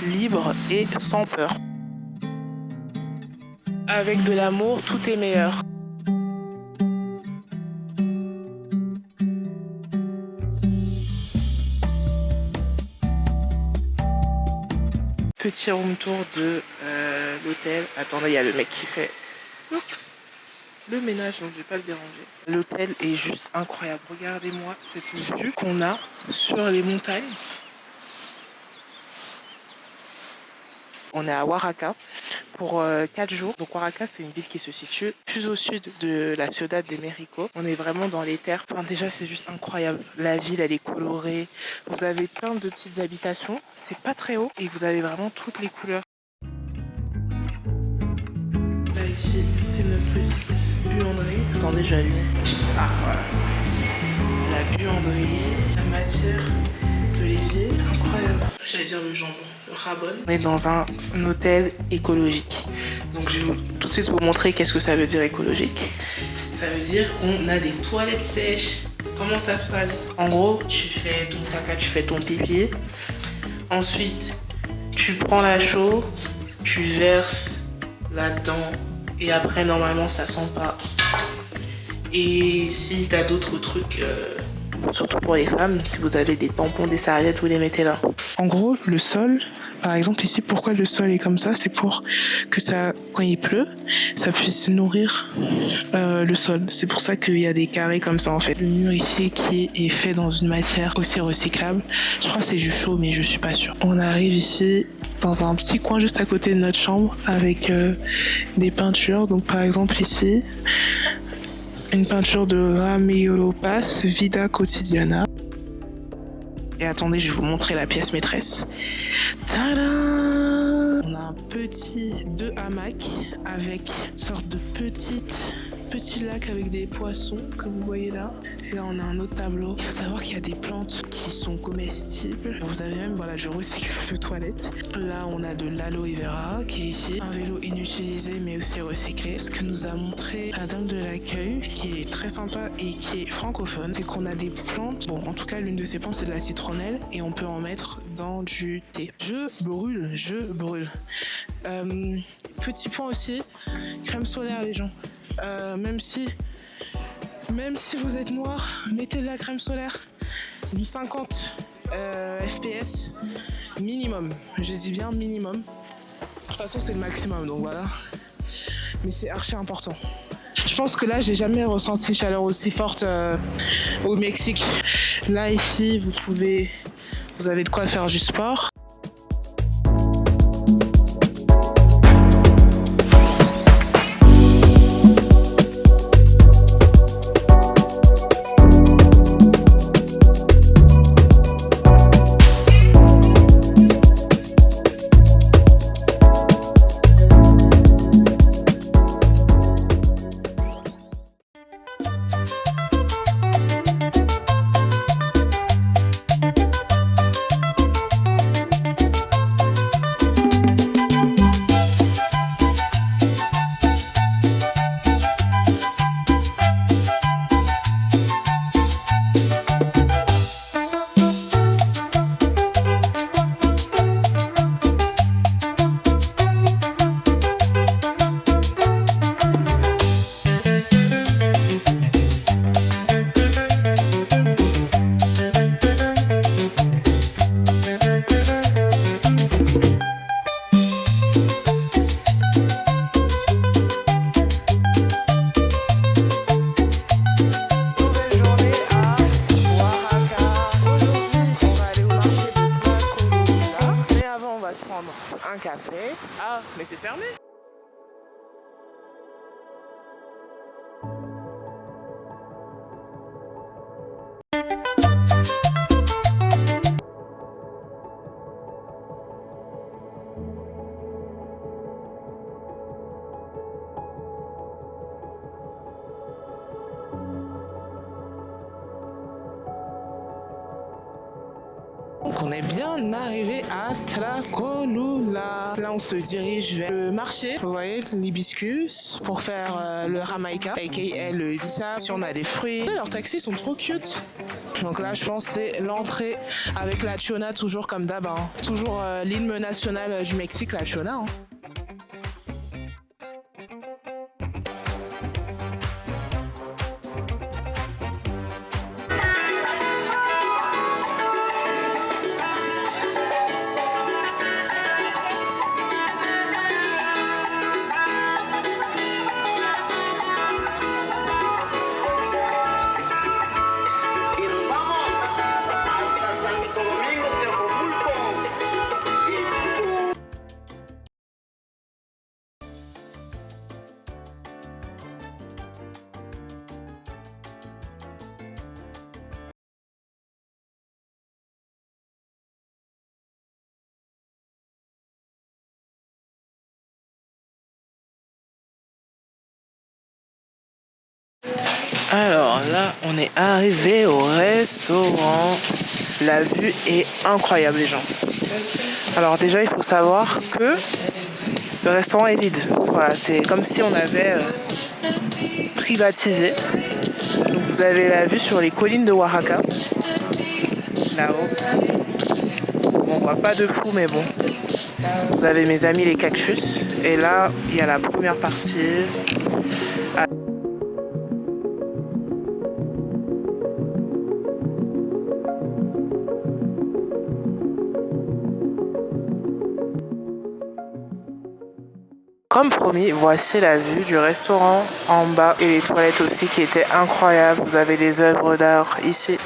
libre et sans peur. Avec de l'amour, tout est meilleur. Petit room tour de l'hôtel. Attendez, il y a le mec qui fait le ménage, donc je vais pas le déranger. L'hôtel est juste incroyable. Regardez-moi cette vue qu'on a sur les montagnes. On est à Oaxaca pour 4 jours. Donc Oaxaca, c'est une ville qui se situe plus au sud de la Ciudad de México. On est vraiment dans les terres. Enfin, déjà, c'est juste incroyable. La ville, elle est colorée. Vous avez plein de petites habitations. C'est pas très haut et vous avez vraiment toutes les couleurs. Là, ici, c'est notre petite buanderie. Attendez, je vais allumer. Ah, voilà. La buanderie, la matière de l'évier, incroyable. J'allais dire le jambon, le rabon. On est dans un hôtel écologique. Donc je vais tout de suite vous montrer qu'est-ce que ça veut dire écologique. Ça veut dire qu'on a des toilettes sèches. Comment ça se passe? En gros, tu fais ton caca, tu fais ton pipi. Ensuite, tu prends la chaux, tu verses là-dedans. Et après, normalement, ça sent pas. Et si t'as d'autres trucs... surtout pour les femmes, si vous avez des tampons, des serviettes, vous les mettez là. En gros, le sol, par exemple ici, pourquoi le sol est comme ça? C'est pour que ça, quand il pleut, ça puisse nourrir le sol. C'est pour ça qu'il y a des carrés comme ça en fait. Le mur ici qui est fait dans une matière aussi recyclable. Je crois que c'est du chaux, mais je suis pas sûre. On arrive ici dans un petit coin juste à côté de notre chambre avec des peintures. Donc par exemple ici, une peinture de Ramiro Paz, Vida Cotidiana. Et attendez, je vais vous montrer la pièce maîtresse. Tadam! On a un petit 2 hamacs avec une sorte de petit lac avec des poissons, comme vous voyez là. Et là, on a un autre tableau. Il faut savoir qu'il y a des plantes qui sont comestibles. Vous avez même, voilà, je recycle de toilette. Là, on a de l'aloe vera qui est ici. Un vélo inutilisé, mais aussi recyclé. Ce que nous a montré la dame de l'accueil, qui est très sympa et qui est francophone, c'est qu'on a des plantes. Bon, en tout cas, l'une de ces plantes, c'est de la citronnelle et on peut en mettre dans du thé. Je brûle. Petit point aussi, crème solaire, les gens. Même si vous êtes noir, mettez de la crème solaire du 50 fps minimum. Je dis bien minimum. De toute façon, c'est le maximum, donc voilà. Mais c'est archi important. Je pense que là, j'ai jamais ressenti une chaleur aussi forte au Mexique. Là, ici, vous avez de quoi faire du sport. Un café. Ah, mais c'est fermé. Donc on est bien arrivé à Tlacolula. Là on se dirige vers le marché, vous voyez, l'hibiscus, pour faire le Jamaica, aka le Ibiza, si on a des fruits. Leurs taxis sont trop cute. Donc là je pense que c'est l'entrée avec la Chona, toujours comme d'hab, hein. Toujours l'hymne national du Mexique, la Chona, hein. Alors là, on est arrivé au restaurant. La vue est incroyable, les gens. Alors déjà, il faut savoir que le restaurant est vide. Voilà, c'est comme si on avait privatisé. Donc vous avez la vue sur les collines de Oaxaca. Là-haut. Bon, on voit pas de fou, mais bon. Vous avez mes amis les cactus. Et là, il y a la première partie. Comme promis, voici la vue du restaurant en bas et les toilettes aussi qui étaient incroyables. Vous avez les œuvres d'art ici.